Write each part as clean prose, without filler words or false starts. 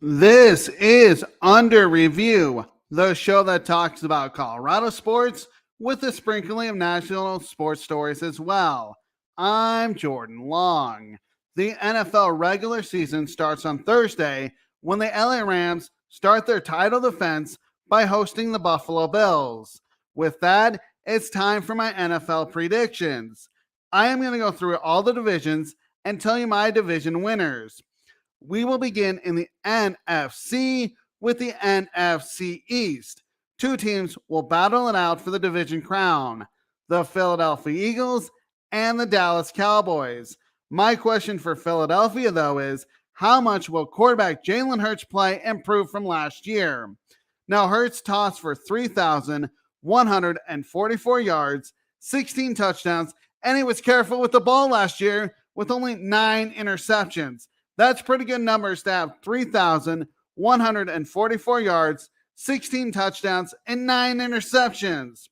This is Under Review, the show that talks about Colorado sports with a sprinkling of national sports stories as well. I'm Jordan Long. The NFL regular season starts on Thursday when the LA Rams start their title defense by hosting the Buffalo Bills. With that, it's time for my NFL predictions. I am going to go through all the divisions and tell you my division winners. We will begin in the NFC with the NFC East. Two teams will battle it out for the division crown, the Philadelphia Eagles and the Dallas Cowboys. My question for Philadelphia, though, is how much will quarterback Jalen Hurts play improve from last year? Now, Hurts tossed for 3,144 yards, 16 touchdowns, and he was careful with the ball last year with only 9 interceptions. That's pretty good numbers to have 3,144 yards, 16 touchdowns, and 9 interceptions.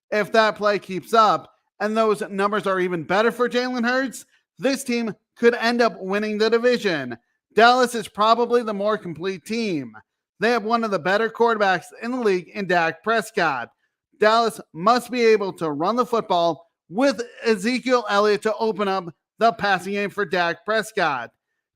If that play keeps up and those numbers are even better for Jalen Hurts, this team could end up winning the division. Dallas is probably the more complete team. They have one of the better quarterbacks in the league in Dak Prescott. Dallas must be able to run the football with Ezekiel Elliott to open up the passing game for Dak Prescott.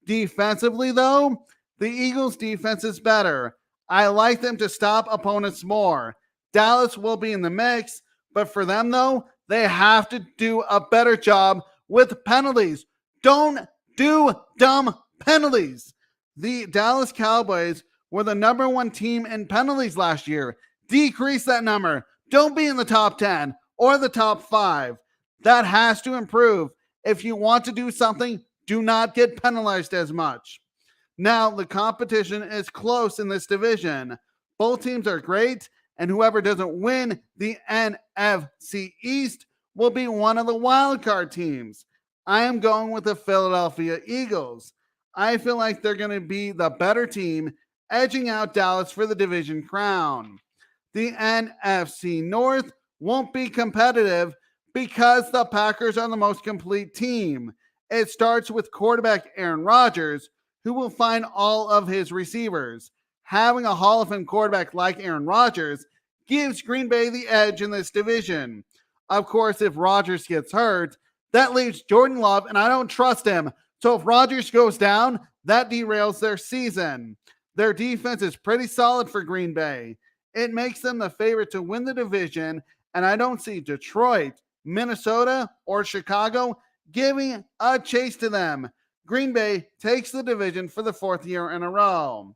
Defensively, though, the Eagles' defense is better. I like them to stop opponents more. Dallas will be in the mix, but for them, though, they have to do a better job with penalties. Don't do dumb penalties. The Dallas Cowboys were the number 1 team in penalties last year. Decrease that number. Don't be in the top 10 or the top 5. That has to improve. If you want to do something, do not get penalized as much. Now, the competition is close in this division. Both teams are great, and whoever doesn't win the NFC East will be one of the wildcard teams. I am going with the Philadelphia Eagles. I feel like they're going to be the better team, edging out Dallas for the division crown. The NFC North won't be competitive because the Packers are the most complete team. It starts with quarterback Aaron Rodgers, who will find all of his receivers. Having a Hall of Fame quarterback like Aaron Rodgers gives Green Bay the edge in this division. Of course, if Rodgers gets hurt, that leaves Jordan Love, and I don't trust him. So if Rodgers goes down, that derails their season. Their defense is pretty solid for Green Bay. It makes them the favorite to win the division, and I don't see Detroit, Minnesota, or Chicago giving a chase to them. Green Bay takes the division for the 4th year in a row.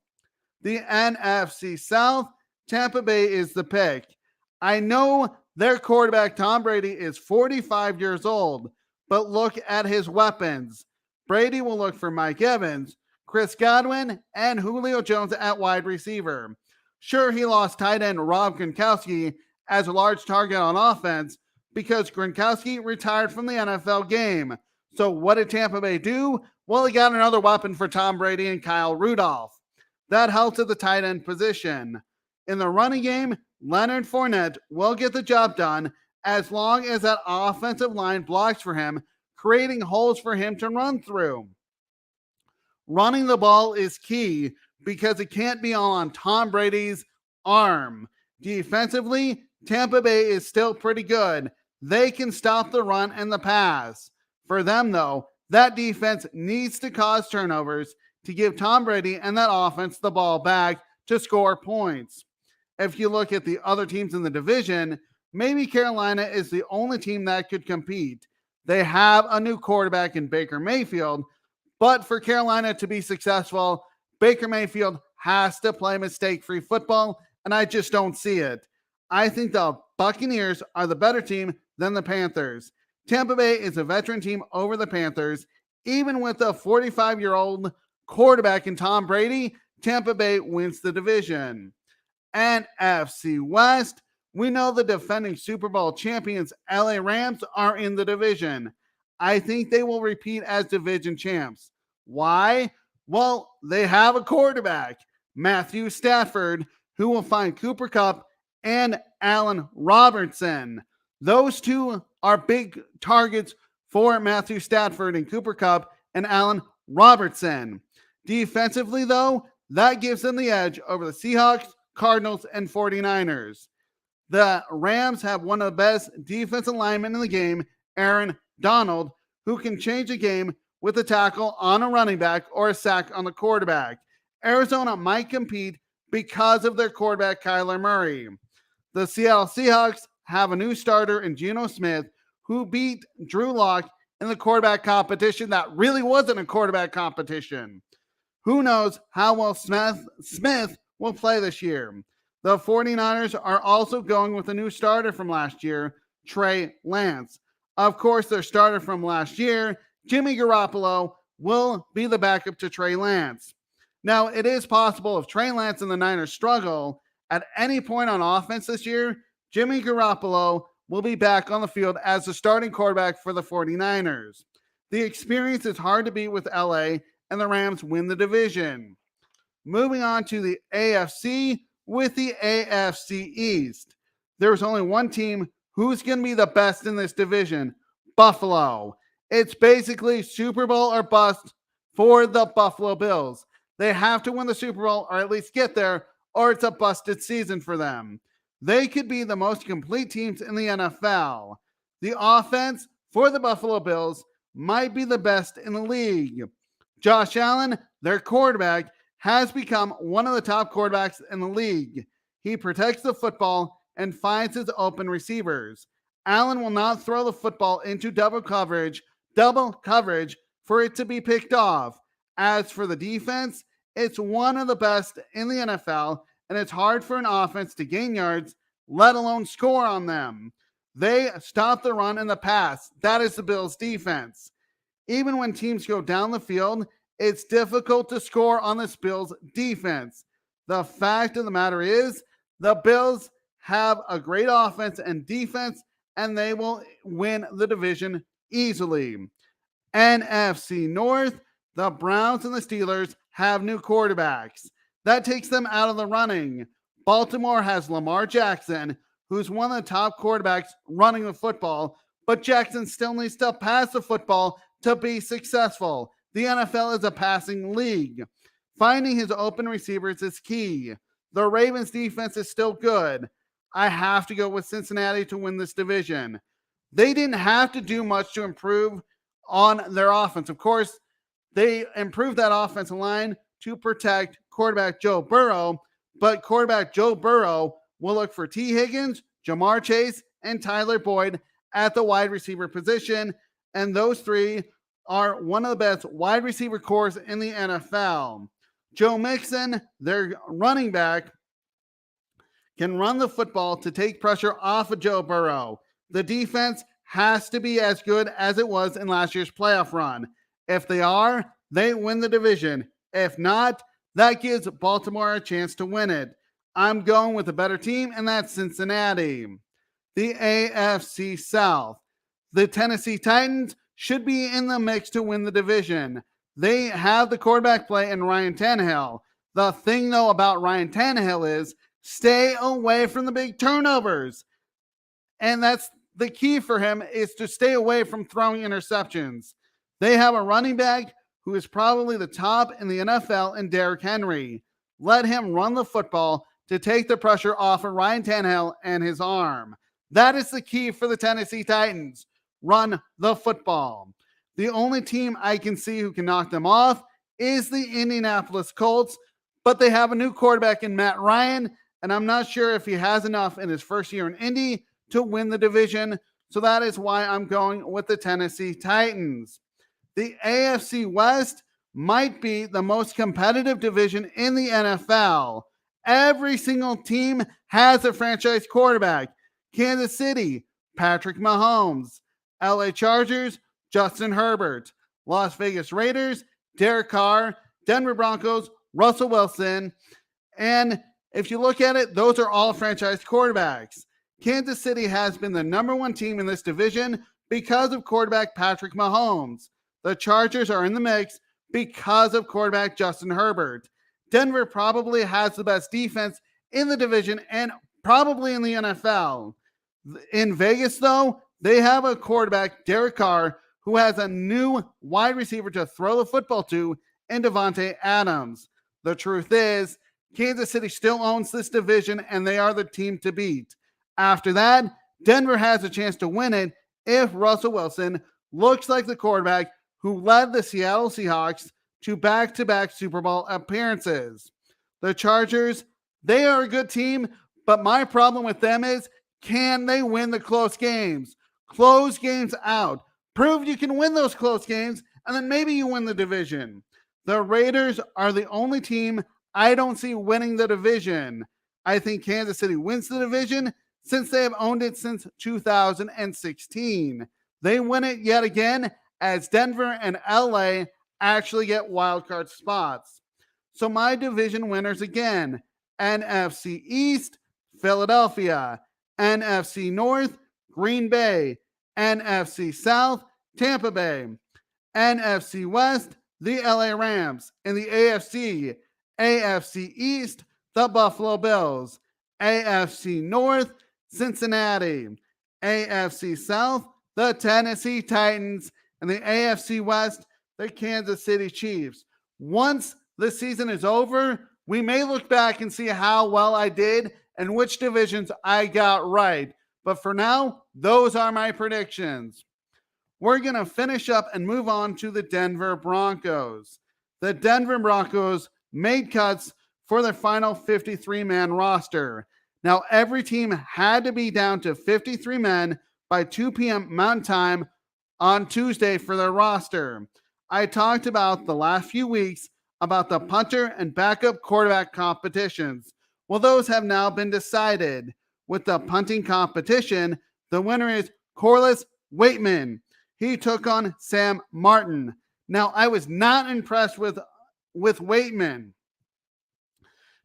The NFC South, Tampa Bay is the pick. I know their quarterback Tom Brady is 45 years old, but look at his weapons. Brady will look for Mike Evans, Chris Godwin, and Julio Jones at wide receiver. Sure, he lost tight end Rob Gronkowski as a large target on offense, because Gronkowski retired from the NFL game. So what did Tampa Bay do? Well, he got another weapon for Tom Brady and Kyle Rudolph. That helps at the tight end position. In the running game, Leonard Fournette will get the job done as long as that offensive line blocks for him, creating holes for him to run through. Running the ball is key because it can't be all on Tom Brady's arm. Defensively, Tampa Bay is still pretty good. They can stop the run and the pass. For them, though, that defense needs to cause turnovers to give Tom Brady and that offense the ball back to score points. If you look at the other teams in the division, maybe Carolina is the only team that could compete. They have a new quarterback in Baker Mayfield, but for Carolina to be successful, Baker Mayfield has to play mistake-free football, and I just don't see it. I think the Buccaneers are the better team than the Panthers. Tampa Bay is a veteran team over the Panthers. Even with a 45-year-old quarterback in Tom Brady, Tampa Bay wins the division. NFC West, we know the defending Super Bowl champions LA Rams are in the division. I think they will repeat as division champs. Why? Well, they have a quarterback, Matthew Stafford, who will find Cooper Kupp and Allen Robertson. Those two are big targets for Matthew Stafford and Cooper Kupp and Allen Robertson. Defensively, though, That gives them the edge over the Seahawks, Cardinals, and 49ers. The Rams have one of the best defensive linemen in the game, Aaron Donald, who can change a game with a tackle on a running back or a sack on the quarterback. Arizona might compete because of their quarterback, Kyler Murray. The Seattle Seahawks have a new starter in Geno Smith, who beat Drew Lock in the quarterback competition that really wasn't a quarterback competition. Who knows how well Smith will play this year. The 49ers are also going with a new starter from last year, Trey Lance. Of course, their starter from last year, Jimmy Garoppolo, will be the backup to Trey Lance. Now, it is possible if Trey Lance and the Niners struggle at any point on offense this year, Jimmy Garoppolo will be back on the field as the starting quarterback for the 49ers. The experience is hard to beat with LA, and the Rams win the division. Moving on to the AFC with the AFC East. There's only one team who's going to be the best in this division, Buffalo. It's basically Super Bowl or bust for the Buffalo Bills. They have to win the Super Bowl or at least get there, or it's a busted season for them. They could be the most complete teams in the NFL. The offense for the Buffalo Bills might be the best in the league. Josh Allen, their quarterback, has become one of the top quarterbacks in the league. He protects the football and finds his open receivers. Allen will not throw the football into double coverage for it to be picked off. As for the defense, it's one of the best in the NFL, and it's hard for an offense to gain yards, let alone score on them. They stop the run and the pass. That is the Bills' defense. Even when teams go down the field, it's difficult to score on this Bills' defense. The fact of the matter is, the Bills have a great offense and defense, and they will win the division easily. NFC North, the Browns and the Steelers have new quarterbacks. That takes them out of the running. Baltimore has Lamar Jackson, who's one of the top quarterbacks running the football, but Jackson still needs to pass the football to be successful. The NFL is a passing league. Finding his open receivers is key. The Ravens defense is still good. I have to go with Cincinnati to win this division. They didn't have to do much to improve on their offense. Of course, they improved that offensive line to protect quarterback Joe Burrow, but quarterback Joe Burrow will look for T. Higgins, Jamar Chase, and Tyler Boyd at the wide receiver position, and those three are one of the best wide receiver cores in the NFL. Joe Mixon, their running back, can run the football to take pressure off of Joe Burrow. The defense has to be as good as it was in last year's playoff run. If they are, they win the division. If not, that gives Baltimore a chance to win it. I'm going with a better team, and that's Cincinnati. The AFC South. The Tennessee Titans should be in the mix to win the division. They have the quarterback play in Ryan Tannehill. The thing, though, about Ryan Tannehill is stay away from the big turnovers. And that's the key for him, is to stay away from throwing interceptions. They have a running back who is probably the top in the NFL in Derrick Henry. Let him run the football to take the pressure off of Ryan Tannehill and his arm. That is the key for the Tennessee Titans. Run the football. The only team I can see who can knock them off is the Indianapolis Colts, but they have a new quarterback in Matt Ryan, and I'm not sure if he has enough in his first year in Indy to win the division, so that is why I'm going with the Tennessee Titans. The AFC West might be the most competitive division in the NFL. Every single team has a franchise quarterback. Kansas City, Patrick Mahomes. LA Chargers, Justin Herbert. Las Vegas Raiders, Derek Carr. Denver Broncos, Russell Wilson. And if you look at it, those are all franchise quarterbacks. Kansas City has been the number one team in this division because of quarterback Patrick Mahomes. The Chargers are in the mix because of quarterback Justin Herbert. Denver probably has the best defense in the division and probably in the NFL. In Vegas, though, they have a quarterback, Derek Carr, who has a new wide receiver to throw the football to in Devontae Adams. The truth is, Kansas City still owns this division and they are the team to beat. After that, Denver has a chance to win it if Russell Wilson looks like the quarterback who led the Seattle Seahawks to back-to-back Super Bowl appearances. The Chargers, they are a good team, but my problem with them is, can they win the close games? Close games out. Prove you can win those close games, and then maybe you win the division. The Raiders are the only team I don't see winning the division. I think Kansas City wins the division since they have owned it since 2016. They win it yet again as Denver and LA actually get wildcard spots. So my division winners again: NFC East, Philadelphia; NFC North, Green Bay; NFC South, Tampa Bay; NFC West, the LA Rams; in the AFC East, the Buffalo Bills; AFC North, Cincinnati; AFC South, the Tennessee Titans; and the AFC West, the Kansas City Chiefs. Once the season is over, we may look back and see how well I did and which divisions I got right. But for now, those are my predictions. We're going to finish up and move on to the Denver Broncos. The Denver Broncos made cuts for their final 53-man roster. Now, every team had to be down to 53 men by 2 p.m. Mountain Time on Tuesday for their roster. I talked about the last few weeks about the punter and backup quarterback competitions. Well, those have now been decided. With the punting competition, the winner is Corliss Waitman. He took on Sam Martin. Now, I was not impressed with Waitman.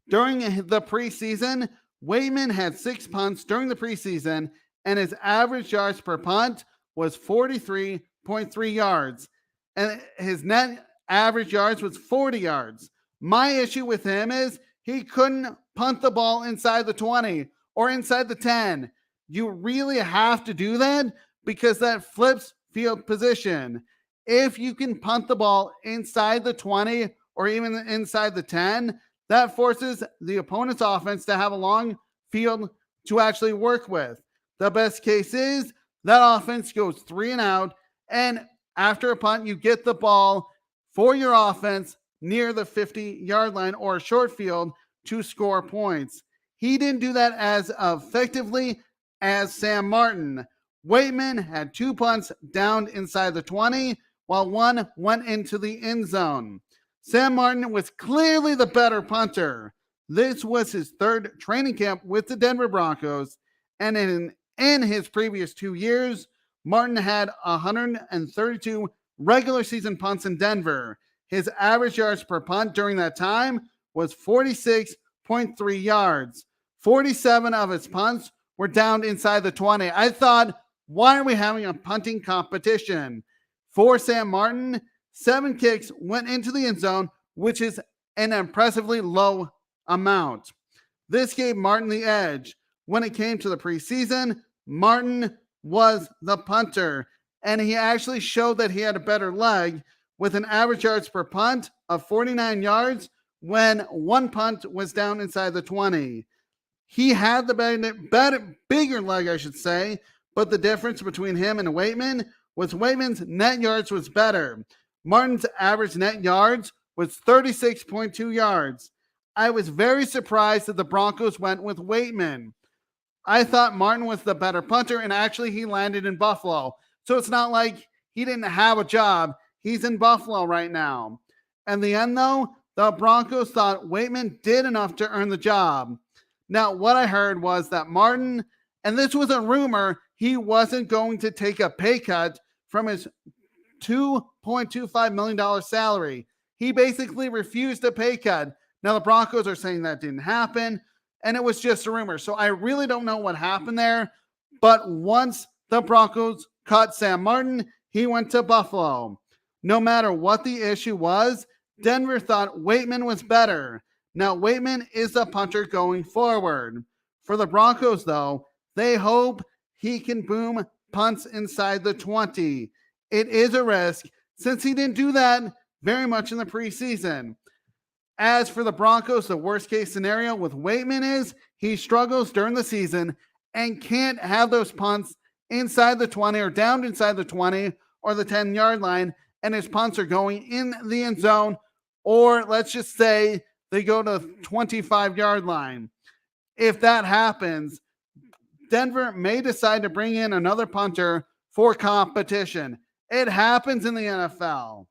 During the preseason, Waitman had 6 punts during the preseason, and his average yards per punt was 43.3 yards. And his net average yards was 40 yards. My issue with him is he couldn't punt the ball inside the 20 or inside the 10. You really have to do that because that flips field position. If you can punt the ball inside the 20 or even inside the 10, that forces the opponent's offense to have a long field to actually work with. The best case is that offense goes 3 and out, and after a punt, you get the ball for your offense near the 50-yard line or a short field to score points. He didn't do that as effectively as Sam Martin. Waitman had 2 punts down inside the 20, while 1 went into the end zone. Sam Martin was clearly the better punter. This was his 3rd training camp with the Denver Broncos, and in his previous 2 years, Martin had 132 regular season punts in Denver. His average yards per punt during that time was 46.3 yards. 47 of his punts were down inside the 20. I thought, why are we having a punting competition? For Sam Martin, 7 kicks went into the end zone, which is an impressively low amount. This gave Martin the edge. When it came to the preseason, Martin was the punter, and he actually showed that he had a better leg with an average yards per punt of 49 yards when 1 punt was down inside the 20. He had the bigger leg, I should say, but the difference between him and Waitman was Waitman's net yards was better. Martin's average net yards was 36.2 yards. I was very surprised that the Broncos went with Waitman. I thought Martin was the better punter, and actually he landed in Buffalo. So it's not like he didn't have a job. He's in Buffalo right now. In the end, though, the Broncos thought Waitman did enough to earn the job. Now, what I heard was that Martin, and this was a rumor, he wasn't going to take a pay cut from his $2.25 million salary. He basically refused a pay cut. Now, the Broncos are saying that didn't happen, and it was just a rumor. So I really don't know what happened there. But once the Broncos cut Sam Martin, he went to Buffalo. No matter what the issue was, Denver thought Waitman was better. Now, Waitman is the punter going forward. For the Broncos, though, they hope he can boom punts inside the 20. It is a risk since he didn't do that very much in the preseason. As for the Broncos, the worst case scenario with Waitman is he struggles during the season and can't have those punts inside the 20 or down inside the 20 or the 10-yard line, and his punts are going in the end zone, or let's just say they go to the 25-yard line. If that happens, Denver may decide to bring in another punter for competition. It happens in the NFL.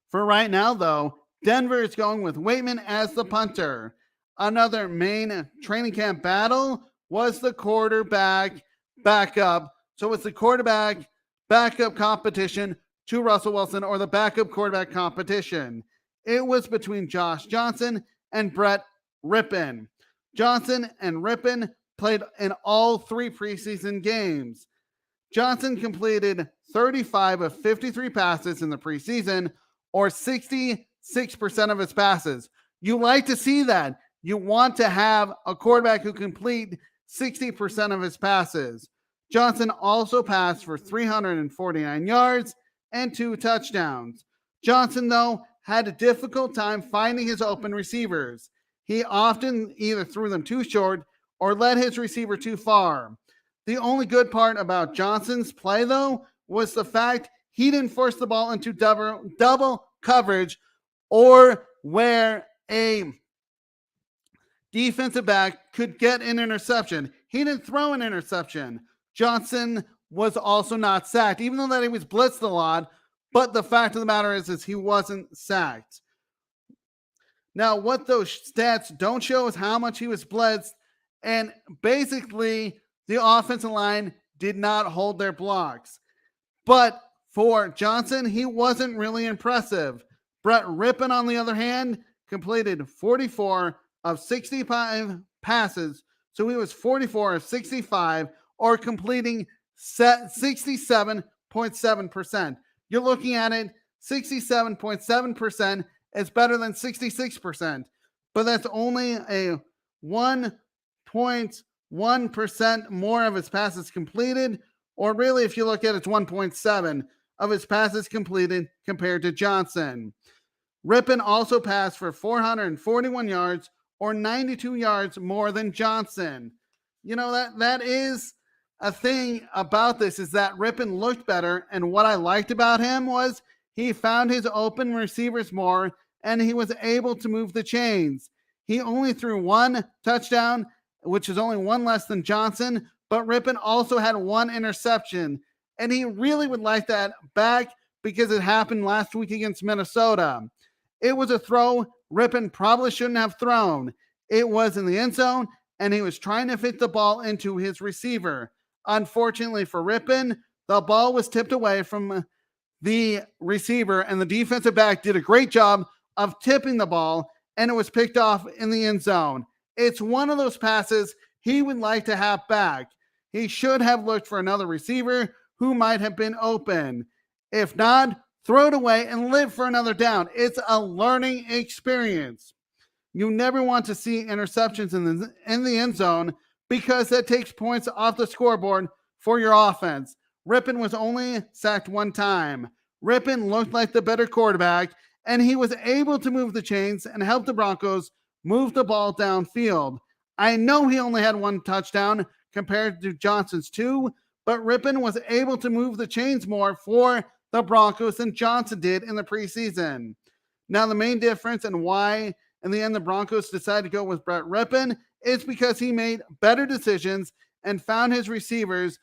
For right now, though, Denver is going with Waitman as the punter. Another main training camp battle was the quarterback backup. So it's the quarterback backup competition to Russell Wilson, or the backup quarterback competition. It was between Josh Johnson and Brett Rypien. Johnson and Rypien played in all 3 preseason games. Johnson completed 35 of 53 passes in the preseason, or 66% of his passes. You like to see that. You want to have a quarterback who complete 60% of his passes. Johnson also passed for 349 yards and 2 touchdowns. Johnson, though, had a difficult time finding his open receivers. He often either threw them too short or led his receiver too far. The only good part about Johnson's play, though, was the fact he didn't force the ball into double coverage or where a defensive back could get an interception. He didn't throw an interception. Johnson was also not sacked, even though that he was blitzed a lot. But the fact of the matter is he wasn't sacked. Now, what those stats don't show is how much he was blitzed. And basically, the offensive line did not hold their blocks. But for Johnson, he wasn't really impressive. Brett Rypien, on the other hand, completed 44 of 65 passes. So he was 44 of 65, or completing 67.7%. You're looking at it, 67.7% is better than 66%. But that's only a 1.1% more of his passes completed, or really, if you look at it, it's 1.7 of his passes completed compared to Johnson. Rypien also passed for 441 yards, or 92 yards more than Johnson. You know, that is a thing about this, is that Rypien looked better, and what I liked about him was he found his open receivers more, and he was able to move the chains. He only threw 1 touchdown, which is only 1 less than Johnson, but Rypien also had 1 interception, and he really would like that back because it happened last week against Minnesota. It was a throw Rypien probably shouldn't have thrown. It was in the end zone, and he was trying to fit the ball into his receiver. Unfortunately for Rypien, the ball was tipped away from the receiver, and the defensive back did a great job of tipping the ball, and it was picked off in the end zone. It's one of those passes he would like to have back. He should have looked for another receiver who might have been open. If not, throw it away and live for another down. It's a learning experience. You never want to see interceptions in the end zone, because that takes points off the scoreboard for your offense. Rypien was only sacked 1 time. Rypien looked like the better quarterback, and he was able to move the chains and help the Broncos move the ball downfield. I know he only had 1 touchdown compared to Johnson's 2, but Rypien was able to move the chains more for the Broncos than Johnson did in the preseason. Now, the main difference and why in the end the Broncos decided to go with Brett Rypien is because he made better decisions and found his receivers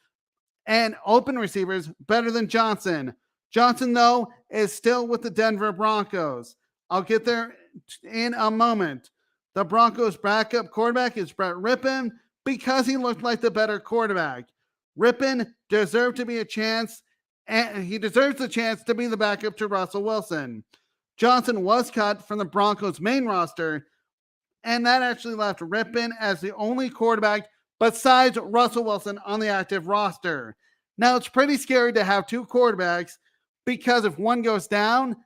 and open receivers better than Johnson. Johnson, though, is still with the Denver Broncos. I'll get there in a moment. The Broncos' backup quarterback is Brett Rypien because he looked like the better quarterback. Rypien deserved to be a chance, and he deserves the chance to be the backup to Russell Wilson. Johnson was cut from the Broncos' main roster, and that actually left Rypien as the only quarterback besides Russell Wilson on the active roster. Now, it's pretty scary to have 2 quarterbacks, because if one goes down,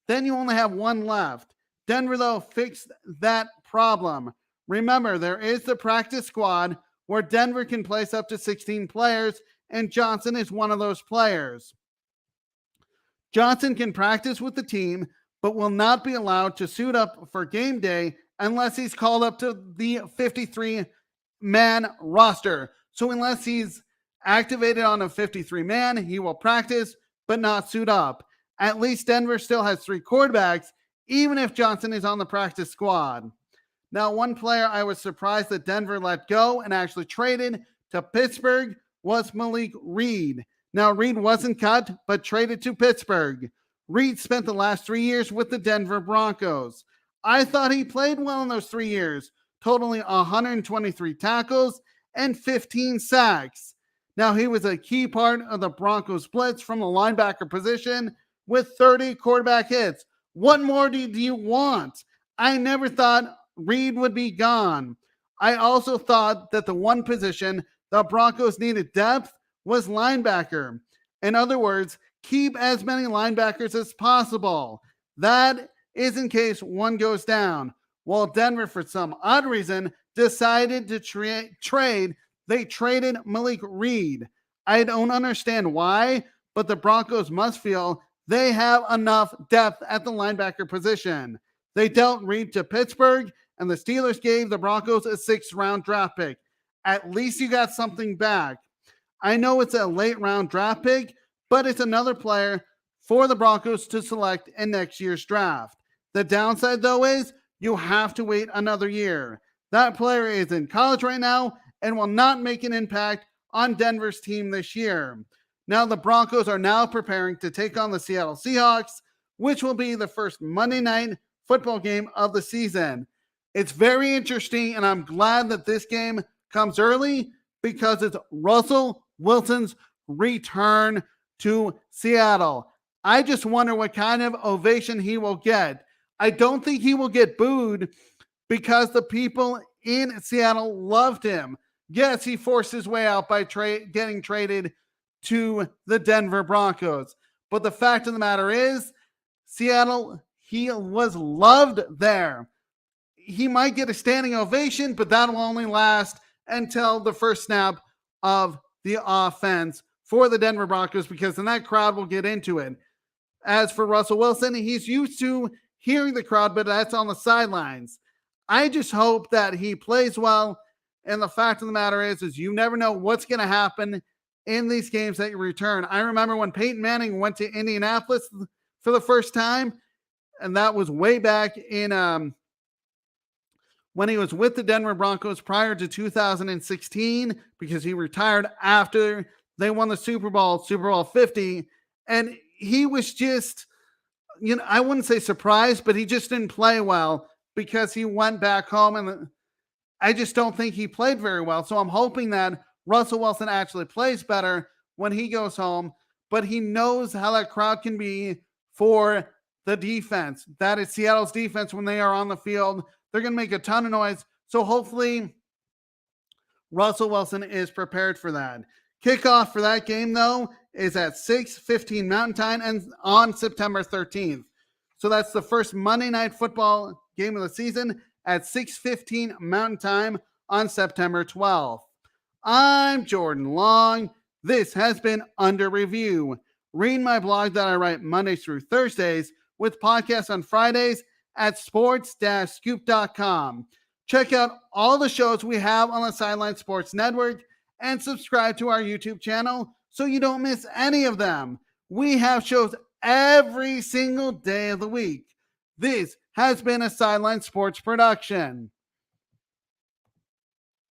then you only have 1 left. Denver, though, fixed that problem. Remember, there is the practice squad where Denver can place up to 16 players, and Johnson is one of those players. Johnson can practice with the team, but will not be allowed to suit up for game day unless he's called up to the 53-man roster. So unless he's activated on a 53-man, he will practice but not suit up. At least Denver still has 3 quarterbacks, even if Johnson is on the practice squad. Now, one player I was surprised that Denver let go and actually traded to Pittsburgh was Malik Reed. Now, Reed wasn't cut, but traded to Pittsburgh. Reed spent the last 3 years with the Denver Broncos. I thought he played well in those 3 years, totaling 123 tackles and 15 sacks. Now, he was a key part of the Broncos blitz from the linebacker position with 30 quarterback hits. What more do you want? I never thought Reed would be gone. I also thought that the one position the Broncos needed depth was linebacker. In other words, keep as many linebackers as possible. That is in case one goes down. While Denver, for some odd reason, decided to trade, they traded Malik Reed. I don't understand why, but the Broncos must feel they have enough depth at the linebacker position. They dealt Reed to Pittsburgh, and the Steelers gave the Broncos a 6th-round draft pick. At least you got something back. I know it's a late-round draft pick, but it's another player for the Broncos to select in next year's draft. The downside, though, is you have to wait another year. That player is in college right now and will not make an impact on Denver's team this year. Now, the Broncos are now preparing to take on the Seattle Seahawks, which will be the first Monday night football game of the season. It's very interesting, and I'm glad that this game comes early because it's Russell Wilson's return to Seattle. I just wonder what kind of ovation he will get. I don't think he will get booed because the people in Seattle loved him. Yes, he forced his way out by getting traded to the Denver Broncos. But the fact of the matter is, Seattle, he was loved there. He might get a standing ovation, but that will only last until the first snap of the offense for the Denver Broncos, because then that crowd will get into it. As for Russell Wilson, he's used to hearing the crowd, but that's on the sidelines. I just hope that he plays well. And the fact of the matter is you never know what's going to happen in these games that you return. I remember when Peyton Manning went to Indianapolis for the first time, and that was way back in when he was with the Denver Broncos prior to 2016, because he retired after they won the Super Bowl 50. And he was just, I wouldn't say surprised, but he just didn't play well because he went back home, and I just don't think he played very well. So I'm hoping that Russell Wilson actually plays better when he goes home, but he knows how that crowd can be for the defense. That is Seattle's defense when they are on the field. They're going to make a ton of noise. So hopefully Russell Wilson is prepared for that. Kickoff for that game, though, is at 6:15 Mountain Time and on September 13th. So that's the first Monday Night Football game of the season at 6:15 Mountain Time on September 12th. I'm Jordan Long. This has been Under Review. Read my blog that I write Mondays through Thursdays with podcasts on Fridays at sports-scoop.com. Check out all the shows we have on the Sideline Sports Network and subscribe to our YouTube channel so you don't miss any of them. We have shows every single day of the week. This has been a Sideline Sports production.